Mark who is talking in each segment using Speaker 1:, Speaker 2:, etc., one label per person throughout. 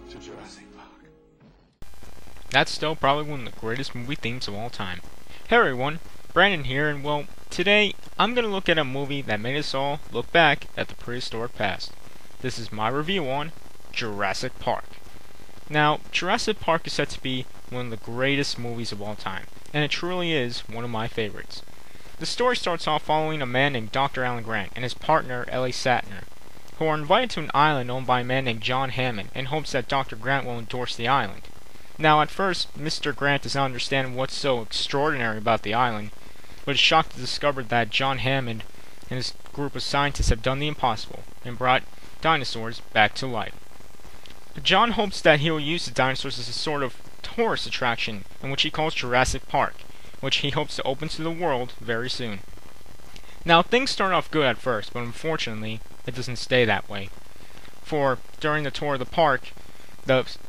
Speaker 1: to Jurassic Park.
Speaker 2: That's still probably one of the greatest movie themes of all time. Hey everyone, Brandon here, and well, today I'm going to look at a movie that made us all look back at the prehistoric past. This is my review on Jurassic Park. Now, Jurassic Park is said to be one of the greatest movies of all time, and it truly is one of my favorites. The story starts off following a man named Dr. Alan Grant and his partner Ellie Sattner, who are invited to an island owned by a man named John Hammond in hopes that Dr. Grant will endorse the island. Now, at first, Mr. Grant does not understand what's so extraordinary about the island, but is shocked to discover that John Hammond and his group of scientists have done the impossible and brought dinosaurs back to life. John hopes that he will use the dinosaurs as a sort of tourist attraction in which he calls Jurassic Park, which he hopes to open to the world very soon. Now, things start off good at first, but unfortunately, it doesn't stay that way. For during the tour of the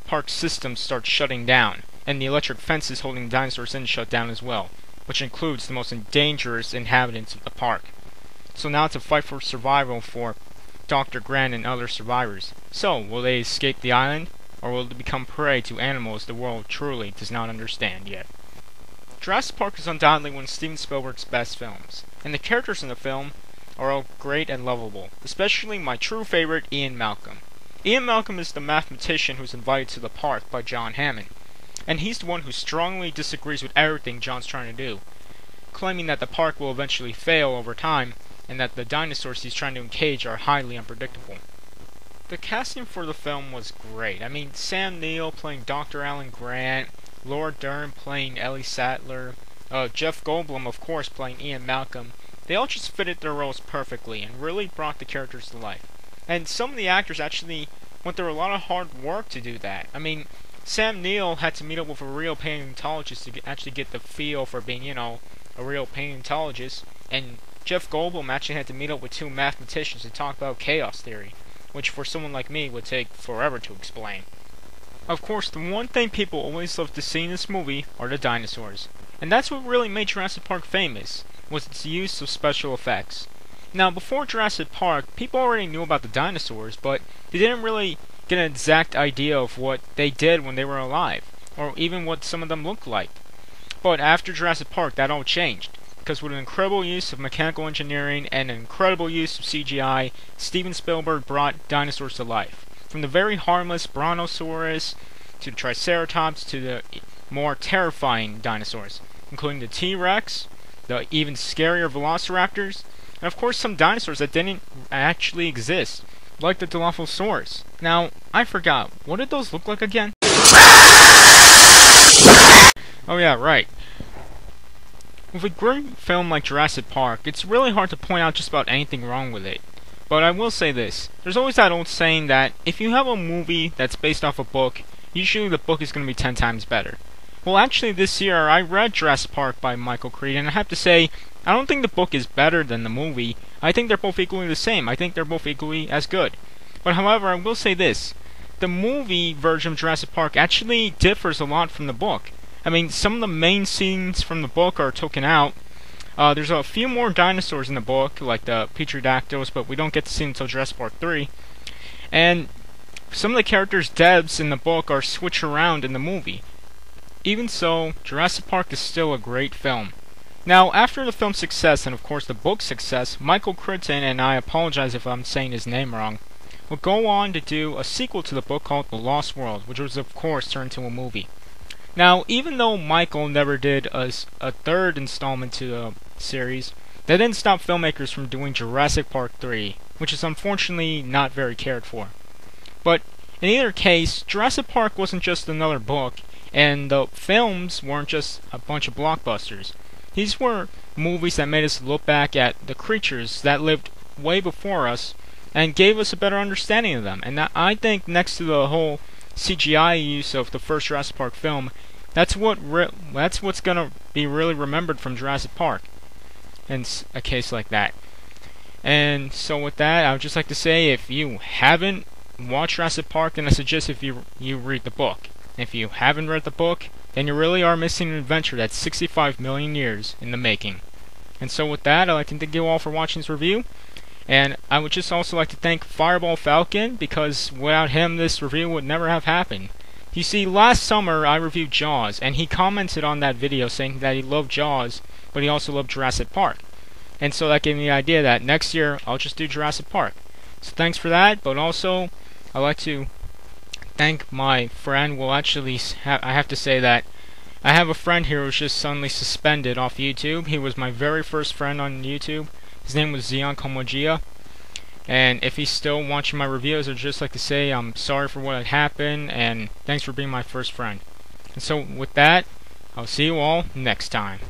Speaker 2: park system starts shutting down, and the electric fences holding the dinosaurs in shut down as well, which includes the most dangerous inhabitants of the park. So now it's a fight for survival for Dr. Grant and other survivors. So, will they escape the island, or will they become prey to animals the world truly does not understand yet? Jurassic Park is undoubtedly one of Steven Spielberg's best films, and the characters in the film are all great and lovable, especially my true favorite, Ian Malcolm. Ian Malcolm is the mathematician who's invited to the park by John Hammond, and he's the one who strongly disagrees with everything John's trying to do, claiming that the park will eventually fail over time, and that the dinosaurs he's trying to encage are highly unpredictable. The casting for the film was great. I mean, Sam Neill playing Dr. Alan Grant, Laura Dern playing Ellie Sattler, Jeff Goldblum, of course, playing Ian Malcolm. They all just fitted their roles perfectly and really brought the characters to life. And some of the actors actually went through a lot of hard work to do that. I mean, Sam Neill had to meet up with a real paleontologist to actually get the feel for being, a real paleontologist. And Jeff Goldblum actually had to meet up with two mathematicians to talk about chaos theory, which for someone like me would take forever to explain. Of course, the one thing people always love to see in this movie are the dinosaurs. And that's what really made Jurassic Park famous, was its use of special effects. Now, before Jurassic Park, people already knew about the dinosaurs, but they didn't really get an exact idea of what they did when they were alive, or even what some of them looked like. But after Jurassic Park, that all changed, because with an incredible use of mechanical engineering and an incredible use of CGI, Steven Spielberg brought dinosaurs to life. From the very harmless Brontosaurus, to the Triceratops, to the more terrifying dinosaurs, including the T-Rex, the even scarier Velociraptors, and of course some dinosaurs that didn't actually exist, like the Dilophosaurus. Now, I forgot, what did those look like again? Oh yeah, right. With a great film like Jurassic Park, it's really hard to point out just about anything wrong with it. But I will say this, there's always that old saying that if you have a movie that's based off a book, usually the book is going to be 10 times better. Well, actually this year I read Jurassic Park by Michael Crichton, and I have to say, I don't think the book is better than the movie. I think they're both equally the same. I think they're both equally as good. But however, I will say this, the movie version of Jurassic Park actually differs a lot from the book. I mean, some of the main scenes from the book are taken out. There's a few more dinosaurs in the book, like the Petrodactyls, but we don't get to see them until Jurassic Park 3. And some of the characters' deaths in the book are switched around in the movie. Even so, Jurassic Park is still a great film. Now, after the film's success, and of course the book's success, Michael Crichton, and I apologize if I'm saying his name wrong, will go on to do a sequel to the book called The Lost World, which was of course turned into a movie. Now, even though Michael never did a third installment to the series, that didn't stop filmmakers from doing Jurassic Park 3, which is unfortunately not very cared for. But in either case, Jurassic Park wasn't just another book, and the films weren't just a bunch of blockbusters. These were movies that made us look back at the creatures that lived way before us and gave us a better understanding of them. And that, I think, next to the whole CGI use of the first Jurassic Park film, that's what's gonna be really remembered from Jurassic Park in a case like that. And so with that, I would just like to say, if you haven't watched Jurassic Park, then I suggest if you read the book. If you haven't read the book, then you really are missing an adventure that's 65 million years in the making. And so with that, I'd like to thank you all for watching this review, And I would just also like to thank FireBallFalcon, because without him this review would never have happened. You see, last summer I reviewed Jaws, and he commented on that video saying that he loved Jaws, but he also loved Jurassic Park. And so that gave me the idea that next year I'll just do Jurassic Park. So thanks for that, but also I'd like to thank my friend. Well, actually, I have to say that I have a friend here who's just suddenly suspended off YouTube. He was my very first friend on YouTube. His name was ZionKojima. And if he's still watching my reviews, I'd just like to say I'm sorry for what had happened, and thanks for being my first friend. And so with that, I'll see you all next time.